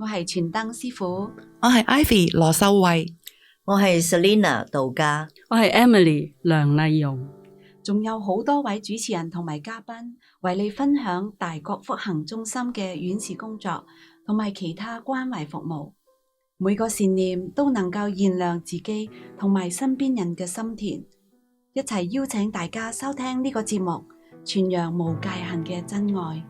我係傳燈師傅，我係 Ivy 羅秀慧，我係 Selina 杜嘉，我係 Emily 梁麗蓉，仲有好多位主持人同埋嘉賓為你分享大國福行中心嘅院士工作同埋其他關懷服務。每個善念都能夠燃亮自己同埋身邊人嘅心田。一齊邀請大家收聽呢個節目，傳揚無界限嘅真愛。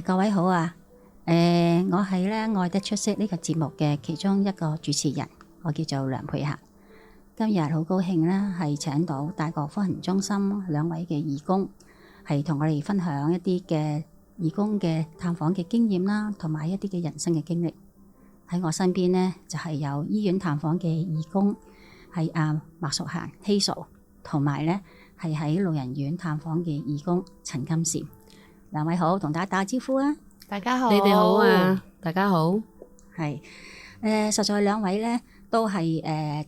各位好啊！我係咧愛得出色呢個節目嘅其中一個主持人，我叫做梁佩霞。今日好高興咧，係請到大國福行中心兩位嘅義工，係同我哋分享一啲嘅義工嘅探訪嘅經驗啦，同埋一啲嘅人生嘅經歷。喺我身邊呢，就係有醫院探訪嘅義工，係麥淑嫻希素，同埋咧係喺老人院探訪嘅義工陳金嬋。兩位好，同大家打個招呼啊！大家好，你哋好啊！大家好，係實在兩位咧都係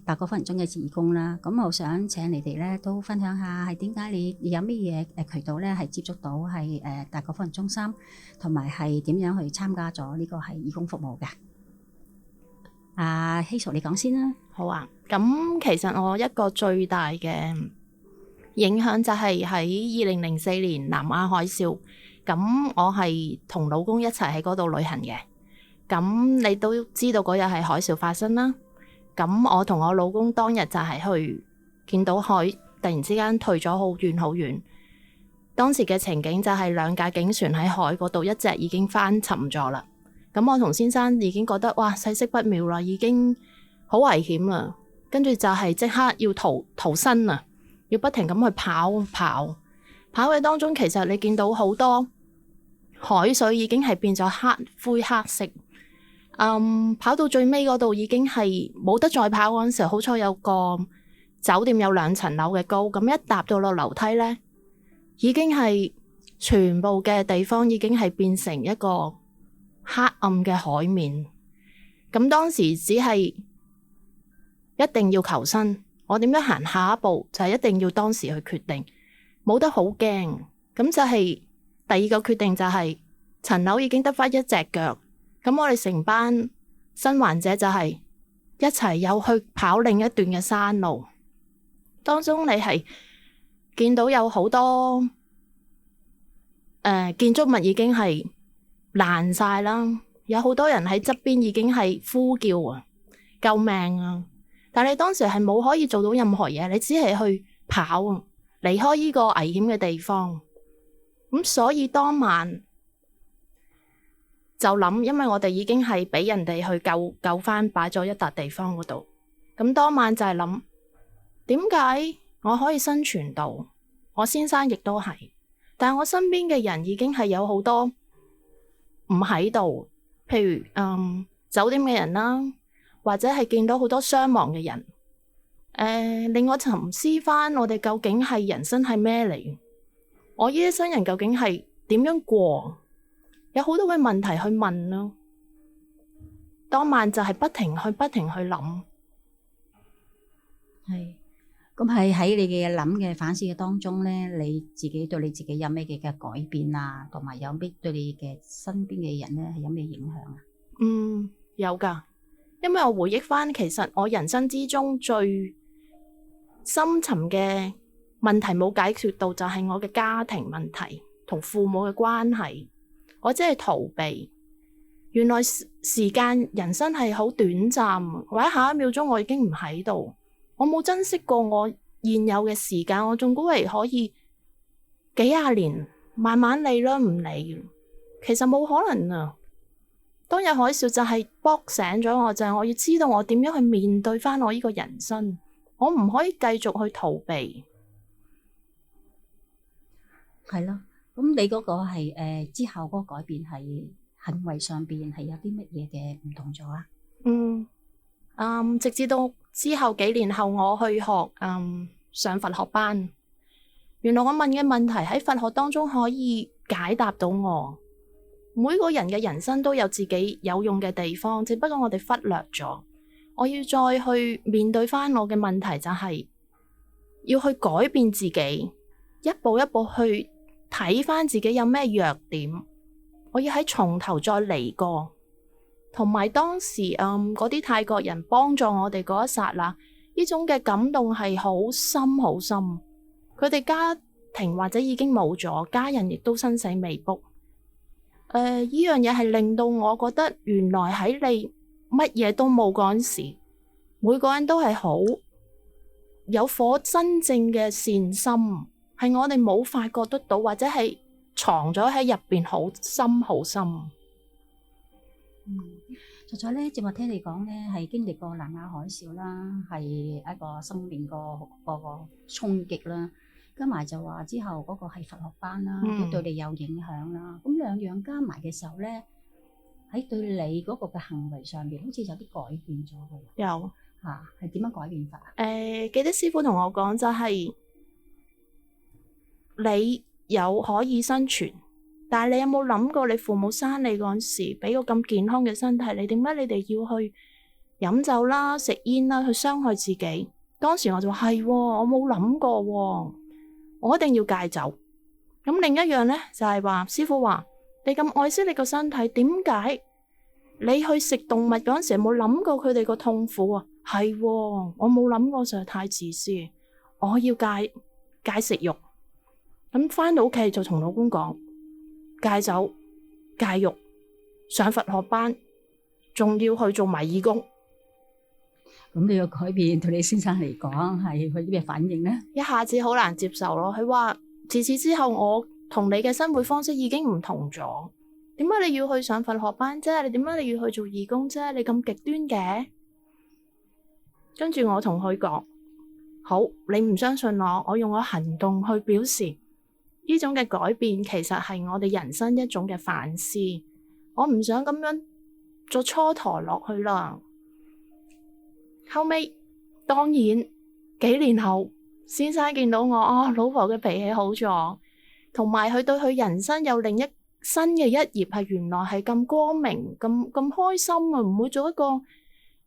大國福行中嘅義工啦。咁我想請你哋咧都分享下係點解你有乜嘢渠道咧係接觸到係大國福行中心，同埋係點樣去參加咗呢個係義工服務嘅？希素你講先啦。好啊。咁其實我一個最大嘅影響就係喺2004年南亞海嘯。咁我係同老公一齊喺嗰度旅行嘅，咁你都知道嗰日係海嘯發生啦。咁我同我老公當日就係去見到海突然之間退咗好遠好遠，當時嘅情景就係兩架警船喺海嗰度，一隻已經翻沉咗啦。咁我同先生已經覺得哇，世色不妙啦，已經好危險啦，跟住就係即刻要逃生啊，要不停咁去跑嘅當中，其實你見到好多海水已經係變咗灰黑色，跑到最尾嗰度已經係冇得再跑嗰陣時候，好彩有個酒店有2層樓嘅高，咁一踏到落樓梯呢，已經係全部嘅地方已經係變成一個黑暗嘅海面。咁當時只係一定要求生，我點樣行下一步就係一定要當時去決定，冇得好驚。咁就係第二個決定就係層樓已經得返一隻腳，咁我哋成班生還者就係一齊又去跑另一段嘅山路。當中你係見到有好多建築物已經係爛晒啦，有好多人喺側邊已經係呼叫啊，救命啊！但你當時係冇可以做到任何嘢，你只係去跑啊，離開呢個危險嘅地方。咁所以當晚就諗，因為我哋已經係俾人哋去救翻，擺咗一笪地方嗰度。咁當晚就係諗，點解我可以生存到？我先生亦都係，但係我身邊嘅人已經係有好多唔喺度，譬如酒店嘅人啦，或者係見到好多傷亡嘅人。令我沉思翻，我哋究竟係人生係咩嚟？我呢一生人究竟係點樣過？有好多嘅問題去問咯。當晚就係不停去諗。係，咁係喺你嘅諗嘅反思嘅當中咧，你自己對你自己有咩嘅改變啊？同埋有咩對你嘅身邊嘅人咧係有咩影響啊？有㗎，因為我回憶翻，其實我人生之中最深沉嘅問題冇解決到，就係我嘅家庭問題同父母嘅關係。我只係逃避。原來時間人生係好短暫，或者下一秒鐘我已經唔喺度。我冇珍惜過我現有嘅時間，我仲估為可以幾廿年慢慢嚟啦，唔理。其實冇可能啊！當日海嘯就係卜醒咗我，就係我要知道我點樣去面對翻我呢個人生。我唔可以繼續去逃避。係咯，咁你嗰個係之後嗰個改變係行為上邊係有啲乜嘢嘅唔同咗啊？直至到之後幾年後，我去學上佛學班。原來我問嘅問題喺佛學當中可以解答到我。每個人嘅人生都有自己有用嘅地方，只不過我哋忽略咗。我要再去面對翻我嘅問題，就係要去改變自己，一步一步去睇翻自己有咩弱點。我要喺從頭再嚟過。同埋當時嗰啲泰國人幫助我哋嗰一剎那，呢種嘅感動係好深好深。佢哋家庭或者已經冇咗，家人亦都生死未卜。呢樣嘢係令到我覺得，原來喺你乜嘢都冇嗰陣時，每個人都係好有顆真正嘅善心，係我哋冇發覺得到，或者係藏咗喺入邊好深好深。實在咧，正話聽你講咧，係經歷過南亞海嘯啦，係一個生命個衝擊啦。加埋就話之後嗰個係佛學班啦，都對你有影響啦。咁兩樣加埋嘅時候咧，喺對你嗰個嘅行為上面，好似有啲改變咗嘅。有嚇，係點樣改變法啊？記得師傅同我講就係、你有可以生存，但係你有冇諗過你父母生你嗰陣時，俾個咁健康嘅身體，你點解你哋要去飲酒啦、食煙啦，去傷害自己？當時我就話係，我冇諗過喎。我一定要戒酒。咁另一樣呢，就係話，師傅話你咁愛惜你個身體，點解你去食動物嗰陣時冇諗過佢哋個痛苦啊？係，我冇諗過，實在太自私。我要戒食肉。咁返到屋企就同老公講戒酒、戒肉、上佛學班，仲要去做埋義工。咁你個改變對你先生嚟講係佢啲咩反應呢？一下子好難接受咯。佢話自此之後，我同你嘅生活方式已經唔同咗。點解你要去上佛學班啫？你點解你要去做義工啫？你咁極端嘅。跟住我同佢講，好，你唔相信我，我用我行動去表示呢種嘅改變，其實係我哋人生一種嘅反思。我唔想咁樣做蹉跎落去啦。後尾當然幾年後，先生見到我，老婆嘅脾氣好咗，同埋佢對佢人生有另一新嘅一頁，係原來係咁光明、咁開心啊！唔會做一個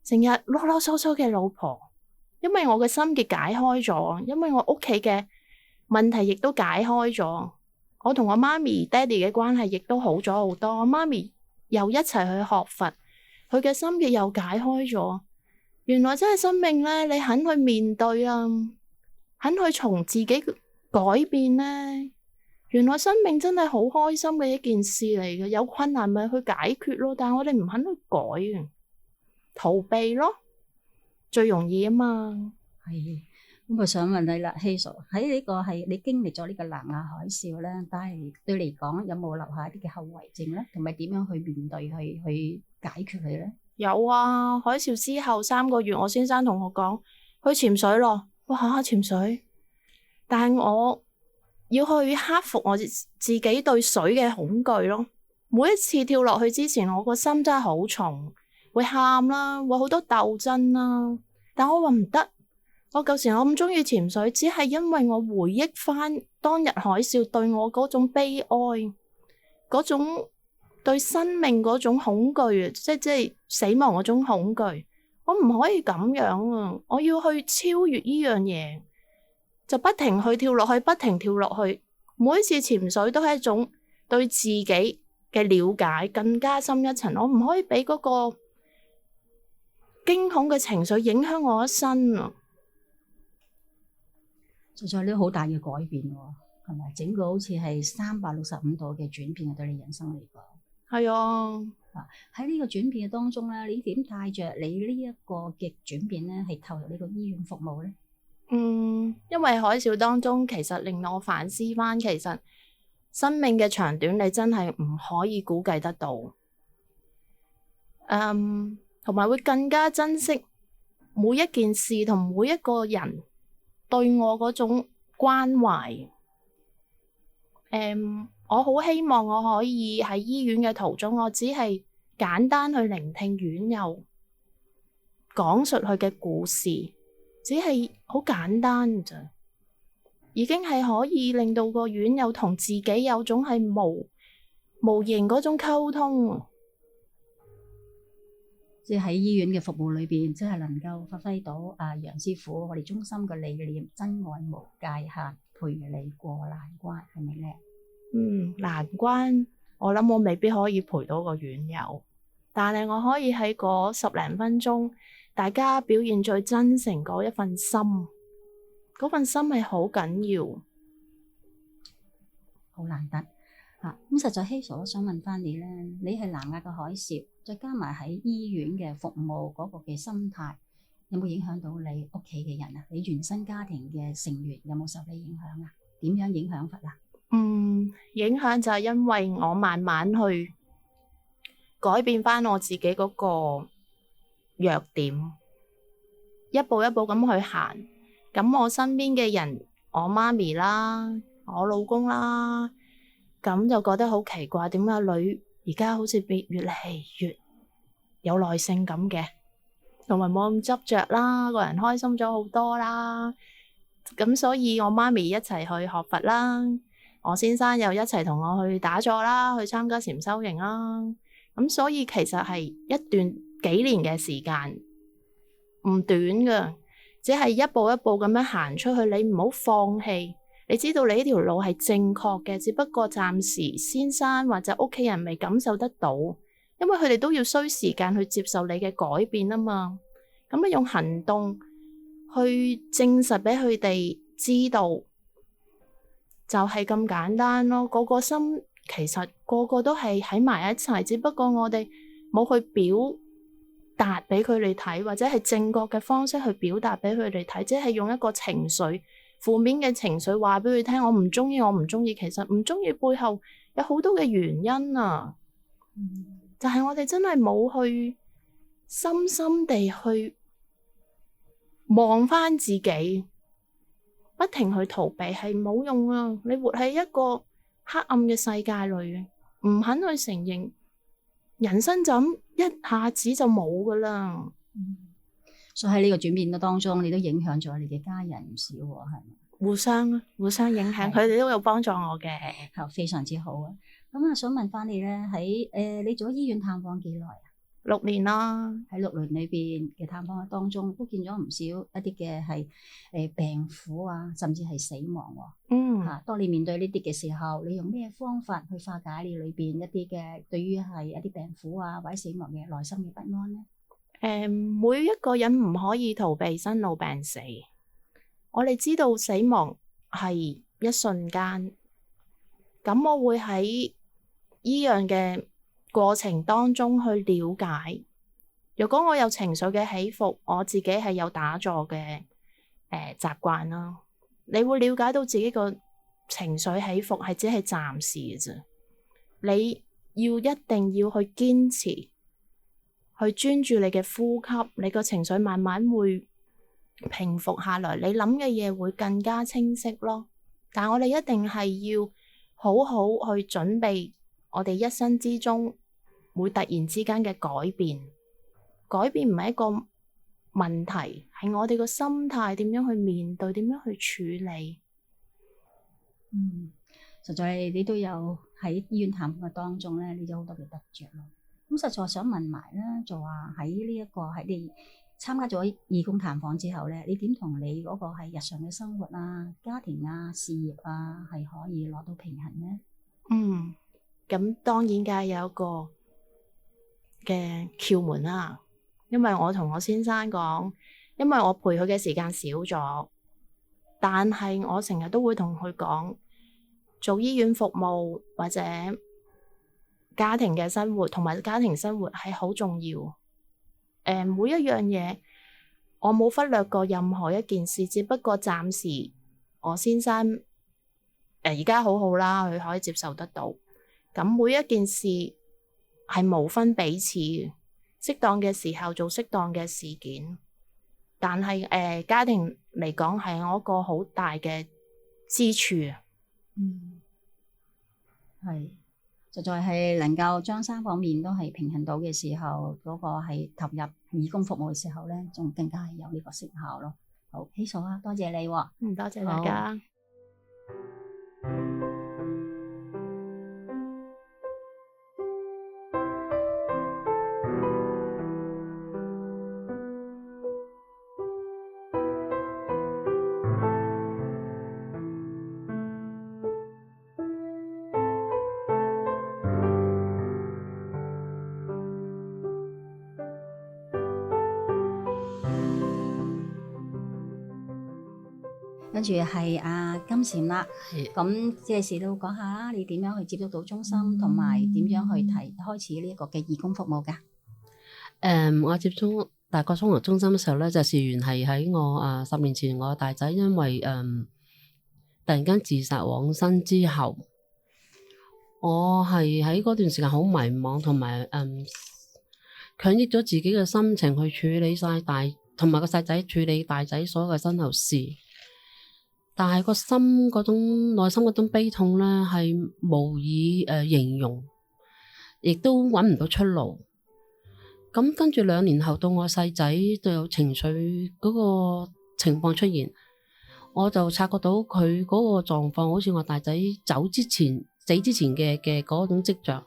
成日囉囉嗦嗦嘅老婆，因為我嘅心結解開咗，因為我屋企嘅問題亦都解開咗，我同我媽咪、爹哋嘅關係亦都好咗好多。我媽咪又一齊去學佛，佢嘅心結又解開咗。原來真係生命咧，你肯去面對啊，肯去從自己改變咧，原來生命真係好開心嘅一件事嚟嘅。有困難咪去解決咯，但係我哋唔肯去改啊，逃避咯，最容易啊嘛。係，咁我想問你啦，Hazel，喺呢個係你經歷咗呢個南亞海嘯咧，但係對你嚟講有冇留下一啲嘅後遺症咧？同埋點樣去面對去解決佢咧？有啊，海嘯之後3個月，我先生同我講去潛水咯。哇，潛水！但係我要去克服我自己對水嘅恐懼咯。每一次跳落去之前，我個心真係好重，會喊啦，會好多鬥爭啦。但我話唔得，我舊時我咁鍾意潛水，只係因為我回憶返當日海嘯對我嗰種悲哀，嗰種對生命嗰種恐懼啊，即係死亡嗰種恐懼，我唔可以咁樣啊！我要去超越呢樣嘢，就不停去跳落去，不停跳落去。每一次潛水都係一種對自己嘅了解更加深一層。我唔可以俾嗰個驚恐嘅情緒影響我一生啊！實在呢好大嘅改變喎，係咪？整個好似係365度嘅轉變啊，對你人生嚟講。係啊，喺呢個轉變嘅當中咧，你點帶着你呢一個嘅轉變咧，係投入呢個醫院服務咧？因為海嘯當中，其實令我反思翻，其實生命嘅長短，你真係唔可以估計得到。同埋會更加珍惜每一件事同每一個人對我嗰種關懷。我好希望我可以喺醫院嘅途中，我只係簡單去聆聽院友講述佢嘅故事，只係好簡單咋，已經係可以令到個院友同自己有種係無形嗰種溝通。即係喺醫院嘅服務裏邊，即係能夠發揮到楊師傅我哋中心嘅理念，真愛無界限，陪你過難關，係咪咧？難關，我諗我未必可以陪到個院友，但係我可以喺嗰10零分鐘，大家表現最真誠嗰一份心，嗰份心係好緊要，好難得嚇。咁實在Hazel，我想問翻你咧，你係南亞嘅海嘯，再加埋喺醫院嘅服務嗰個嘅心態，有冇影響到你屋企嘅人啊？你原生家庭嘅成員有冇受你影響啊？點樣影響法啊？影響就係因為我慢慢去改變翻我自己嗰個弱點，一步一步咁去行。咁我身邊嘅人，我媽咪啦，我老公啦，咁就覺得好奇怪，點解女而家好似越嚟越有耐性咁嘅，同埋冇咁執着啦，個人開心咗好多啦。咁所以我媽咪一齊去學佛啦，我先生又一齊同我去打坐啦，去參加禪修營啦。咁所以其實係一段幾年嘅時間，唔短噶，只係一步一步咁樣行出去。你唔好放棄，你知道你呢條路係正確嘅，只不過暫時先生或者屋企人未感受得到，因為佢哋都要需時間去接受你嘅改變啊嘛。咁你用行動去證實俾佢哋知道，就係咁簡單咯。個個心其實個個都係喺埋一齊，只不過我哋冇去表達俾佢哋睇，或者係正確嘅方式去表達俾佢哋睇，即係用一個情緒，負面嘅情緒話俾佢聽，我唔中意，我唔中意。其實唔中意背後有好多嘅原因啊，就係我哋真係冇去深深地去望翻自己，不停去逃避係冇用啊！你活喺一個黑暗嘅世界裏，唔肯去承認，人生就咁一下子就冇噶啦。所以喺呢個轉變嘅當中，你都影響咗你嘅家人唔少喎，係咪？互相影響，佢哋都有幫助我嘅，非常之好啊！咁想問翻你咧，喺你做咗醫院探訪幾耐啊？6年啦，喺6年裏邊嘅探訪當中，都見咗唔少一啲嘅係病苦啊，甚至係死亡喎。當你面對呢啲嘅時候，你用咩方法去化解你裏邊一啲嘅對於係一啲病苦啊或者死亡嘅內心嘅不安呢？每一個人唔可以逃避生老病死。我哋知道死亡係一瞬間，咁我會喺依樣嘅過程當中去了解。如果我有情緒嘅起伏，我自己係有打坐嘅習慣啦。你會了解到自己個情緒起伏係只係暫時嘅啫。你一定要去堅持，去專注你嘅呼吸，你個情緒慢慢會平復下來，你諗嘅嘢會更加清晰咯。但我哋一定係要好好去準備我哋一生之中會突然之間嘅改變。改變唔係一個問題，係我哋個心態點樣去面對，點樣去處理。實在你都有喺醫院探訪嘅當中咧，你有好多嘅得着咯。咁實在想問埋咧，就話喺呢一個喺你參加咗義工探訪之後咧，你點同你嗰個係日常嘅生活啊、家庭啊、事業啊，係可以攞到平衡咧？咁當然梗係有一個嘅竅門啦。因為我同我先生講，因為我陪佢嘅時間少咗，但係我成日都會同佢講，做醫院服務或者家庭嘅生活同埋家庭生活係好重要。每一樣嘢我冇忽略過任何一件事，只不過暫時我先生而家好好啦，佢可以接受得到。咁每一件事係無分彼此嘅。適當嘅時候做適當嘅事件，但係家庭嚟講係我一個好大嘅支柱。係，實在係能夠將3方面都係平衡到嘅時候，嗰個係投入義工服務嘅時候咧，仲更加係有呢個成效咯。好，Hazel啊，多謝你喎。多謝大家。跟住係阿金禪啦。係咁借時都講下啦，你點樣去接觸到中心，同埋點樣去開始呢一個嘅義工服務㗎？我接觸大國風雲中心嘅時候咧，就事緣係喺我10年前，我大仔因為突然間自殺往生之後，我係喺嗰段時間好迷茫，同埋強抑咗自己嘅心情去處理晒同埋個細仔處理大仔所有嘅身後事，但係個心嗰種內心嗰種悲痛咧係無以形容，亦都揾唔到出路。咁跟住2年後到我細仔就有情緒嗰個情況出現，我就察覺到佢嗰個狀況好似我大仔死之前嘅嗰種跡象，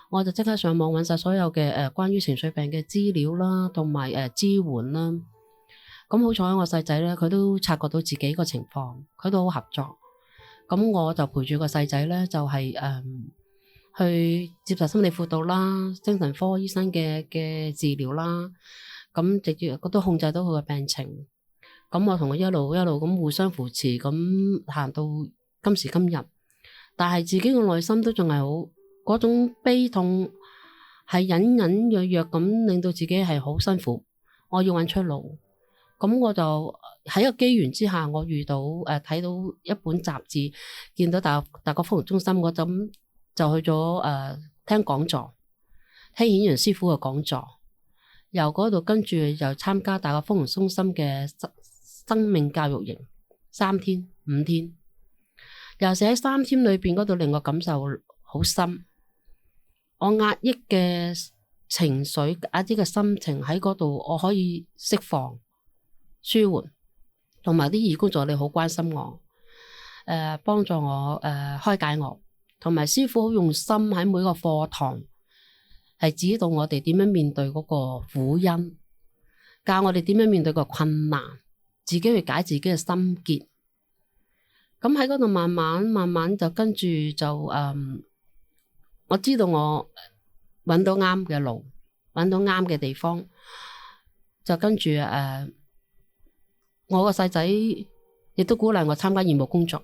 我就即刻上網揾晒所有嘅關於情緒病嘅資料啦，同埋支援啦。咁好彩我細仔咧，佢都察覺到自己個情況，佢都好合作。咁我就陪住個細仔咧，就係去接受心理輔導啦、精神科醫生嘅治療啦。咁直接都控制到佢嘅病情。咁我同佢一路咁互相扶持，咁行到今時今日。但係自己嘅內心都仲係好嗰種悲痛，係隱隱約約咁令到自己係好辛苦。我要揾出路，咁我就喺個機緣之下，我遇到睇到一本雜誌，見到大國福榮中心嗰陣，就去咗聽講座，聽顯揚師傅嘅講座，由嗰度跟住又參加大國福榮中心嘅生命教育營3天5天。尤其喺3天裏邊嗰度，令我感受好深。我壓抑嘅情緒、壓抑嘅心情喺嗰度，我可以釋放、舒緩，同埋啲義工助理好關心我，幫助我開解我，同埋師傅好用心喺每個課堂係指導我哋點樣面對嗰個苦因，教我哋點樣面對個困難，自己去解自己嘅心結。咁喺嗰度慢慢就跟住就我知道我揾到啱嘅路，揾到啱嘅地方，就跟住我個細仔亦都鼓勵我參加義務工作。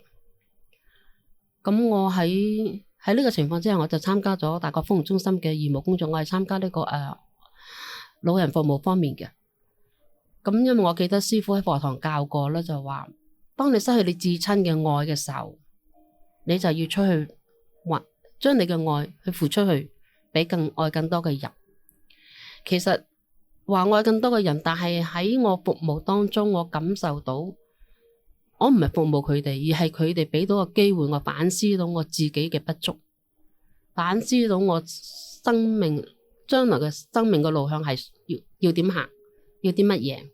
咁我喺呢個情況之下，我就參加咗大國福榮中心嘅義務工作。我係參加呢個老人服務方面嘅。咁因為我記得師傅喺課堂教過咧，就話，當你失去你至親嘅愛嘅時候，你就要出去將你嘅愛去付出去，俾愛更多嘅人。其實話愛更多嘅人，但係喺我服務當中，我感受到我唔係服務佢哋，而係佢哋俾到個機會我反思到我自己嘅不足，反思到我將來嘅生命嘅路向係要點行，要啲乜嘢。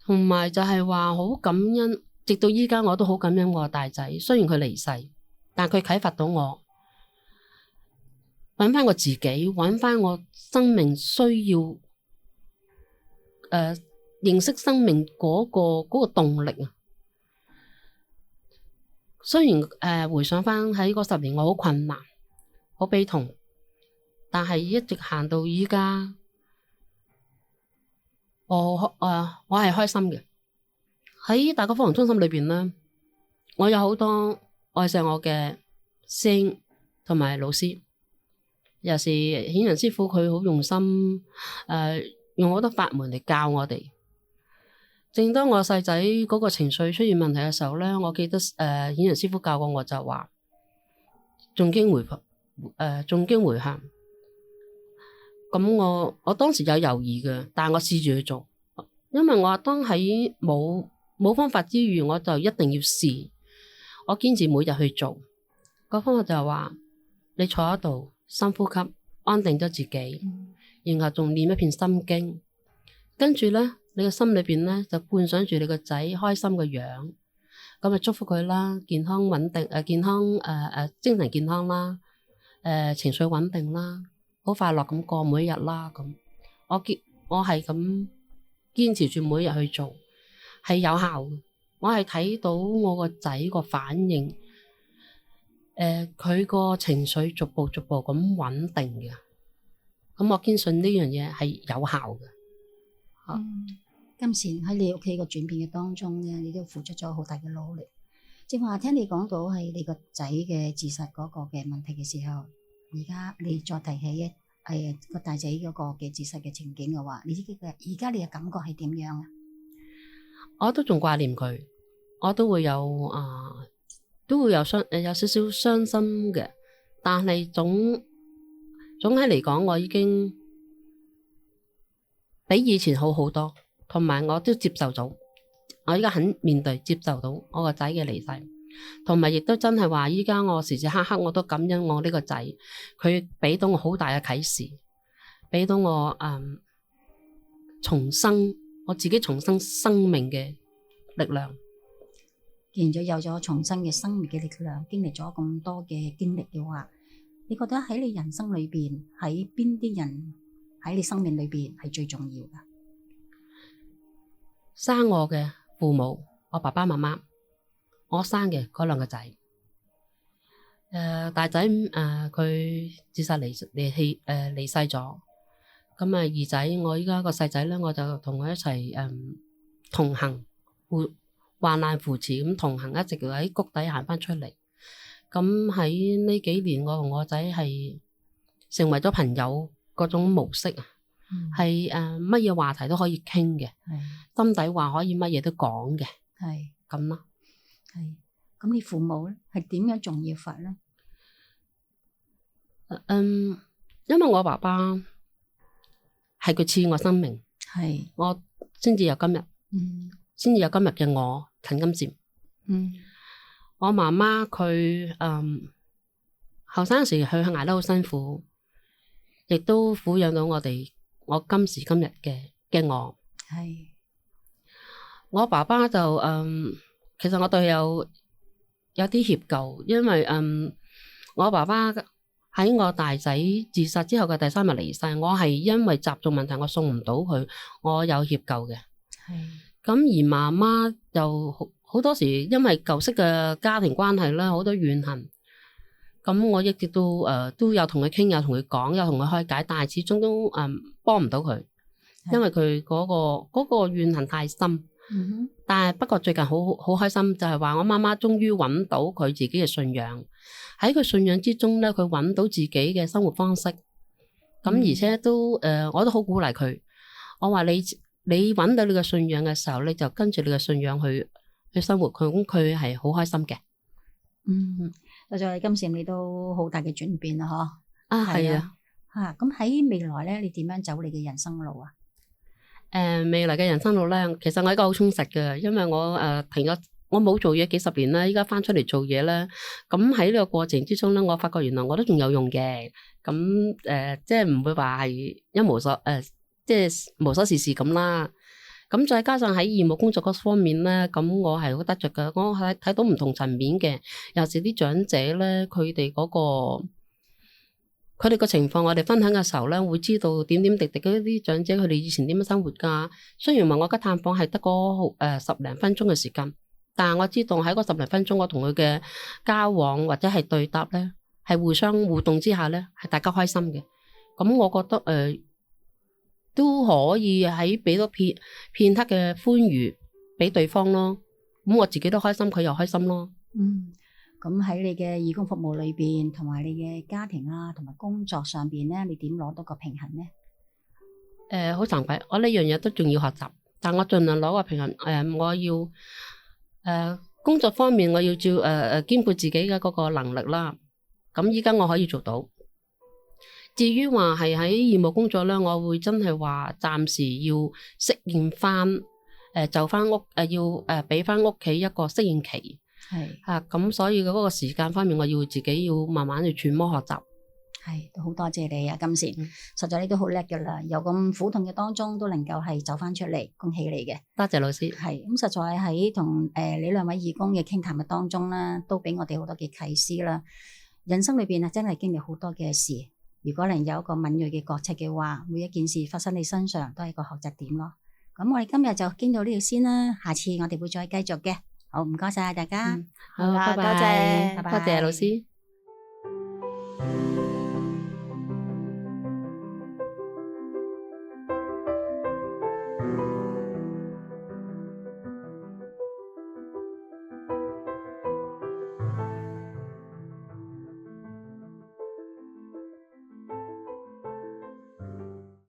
同埋就係話好感恩，直到依家我都好感恩我大仔。雖然佢離世，但佢啟發到我，揾翻我自己，揾翻我生命需要認識生命嗰個動力啊。雖然回想翻喺嗰10年我好困難，好悲痛，但係一直行到依家。我係開心嘅。喺大國福榮中心裏邊呢，我有好多愛錫我嘅師兄同埋老師，尤其是顯揚師傅，佢好用心用好多法門嚟教我哋。正當我細仔嗰個情緒出現問題嘅時候呢，我記得顯揚師傅教過我就話誦經回向。咁我當時有猶豫嘅，但係我試住去做，因為我當喺冇方法之餘，我就一定要試。我堅持每日去做。個方法就係話，你坐喺度深呼吸，安定咗自己，然後仲念一篇心經，跟住呢，你個心裏邊呢，就觀想住你個仔開心嘅樣，咁就祝福佢啦，健康穩定，精神健康啦，情緒穩定啦。好快樂咁過每一日啦，咁我係咁堅持住每日去做，係有效嘅。我係睇到我個仔個反應，佢個情緒逐步咁穩定嘅。咁我堅信呢樣嘢係有效嘅。金善喺你屋企個轉變嘅當中咧，你都付出咗好大嘅努力。正話聽你講到係你個仔嘅自殺嗰個嘅問題嘅時候，而家你再提起個大仔嗰個嘅自殺嘅情景嘅話，你自己嘅而家你嘅感覺係點樣啊？我都仲掛念佢，我都會有有少少傷心嘅，但係總體嚟講，我已經比以前好好多，同埋我都接受到，我依家肯面對接受到我個仔嘅離世，同埋亦都真係話，依家我時時刻刻我都感恩我呢個仔，佢俾到我好大嘅啟示，俾到我我自己重生生命嘅力量。既然咗有咗重生嘅生命嘅力量，經歷咗咁多嘅經歷嘅話，你覺得喺你人生裏邊，喺邊啲人喺你生命裏邊係最重要噶？生我嘅父母，我爸爸媽媽，我生嘅嗰兩個仔。大仔佢自殺離世咗，咁二仔我依家個細仔咧，我就同佢一齊同行，患難扶持咁同行，一直喺谷底行翻出嚟。咁喺呢幾年，我同我仔係成為咗朋友嗰種模式啊，係乜嘢話題都可以傾嘅，心底話可以乜嘢都講嘅，係咁咯。係咁，你父母咧係點樣重要法咧？因為我爸爸係佢賜我生命，係我先至有今日，先至有今日嘅我陳金漸。我媽媽佢後生時佢捱得好辛苦，亦都撫養到我今時今日嘅我。係我爸爸就其實我對佢有啲歉疚，因為我爸爸喺我大仔自殺之後嘅第3日離世，我係因為習俗問題我送唔到佢，我有歉疚嘅。係咁而媽媽就好多時因為舊式嘅家庭關係啦，好多怨恨。咁我一直都有同佢傾，有同佢講，有同佢開解，但係始終都幫唔到佢，因為佢嗰個怨恨太深。但係不過最近好開心，就係話我媽媽終於揾到佢自己嘅信仰，喺佢信仰之中咧，佢揾到自己嘅生活方式。咁而且都我都好鼓勵佢，我話你揾到你嘅信仰嘅時候，你就跟住你嘅信仰去生活，佢係好開心嘅。實在金善你都好大嘅轉變啦，嗬。係啊。吓咁喺未來咧，你點樣走你嘅人生路啊？未來嘅人生路咧，其實我一個好充實嘅，因為我停咗，我冇做嘢幾十年啦，依家翻出嚟做嘢咧，咁喺呢個過程之中咧，我發覺原來我都仲有用嘅，咁即係唔會話係一無所即係無所事事咁啦。咁再加上喺義務工作嗰方面咧，咁我係好得着嘅，我係睇到唔同層面嘅，尤其是啲長者咧，佢哋個情況，我哋分享嘅時候咧，會知道點點滴滴嗰啲長者佢哋以前點樣生活噶。雖然話我嘅探訪係得嗰10零分鐘嘅時間，但係我知道喺嗰10零分鐘，我同佢嘅交往或者係對答咧，係互相互動之下咧，係大家開心嘅。咁我覺得都可以喺俾多片刻嘅歡愉俾對方咯。咁我自己都開心，佢又開心咯。咁喺你嘅義工服務裏邊，同埋你嘅家庭啊，同埋工作上邊咧，你點攞到個平衡咧？好慚愧，我呢樣嘢都仲要學習，但我盡量攞個平衡。我要工作方面我要兼顧自己嘅嗰個能力啦。咁依家我可以做到。至於話係喺義務工作咧，我會真係話暫時要適應翻，就翻屋要俾翻屋企一個適應期。係咁所以嗰個時間方面，我要自己要慢慢去揣摩學習。係，都好多謝你啊，金善，實在你都好叻噶啦，由咁苦痛嘅當中都能夠係走翻出嚟，恭喜你嘅。多謝老師。係咁，實在喺同你兩位義工嘅傾談嘅當中啦，都俾我哋好多嘅啟示啦。人生裏邊啊，真係經歷好多嘅事，如果能有一個敏銳嘅覺察嘅話，每一件事發生你身上都係一個學習點咯。咁我哋今日就傾到呢度先啦，下次我哋會再繼續嘅。好，唔該晒大家。好，拜拜。多謝，多謝老師。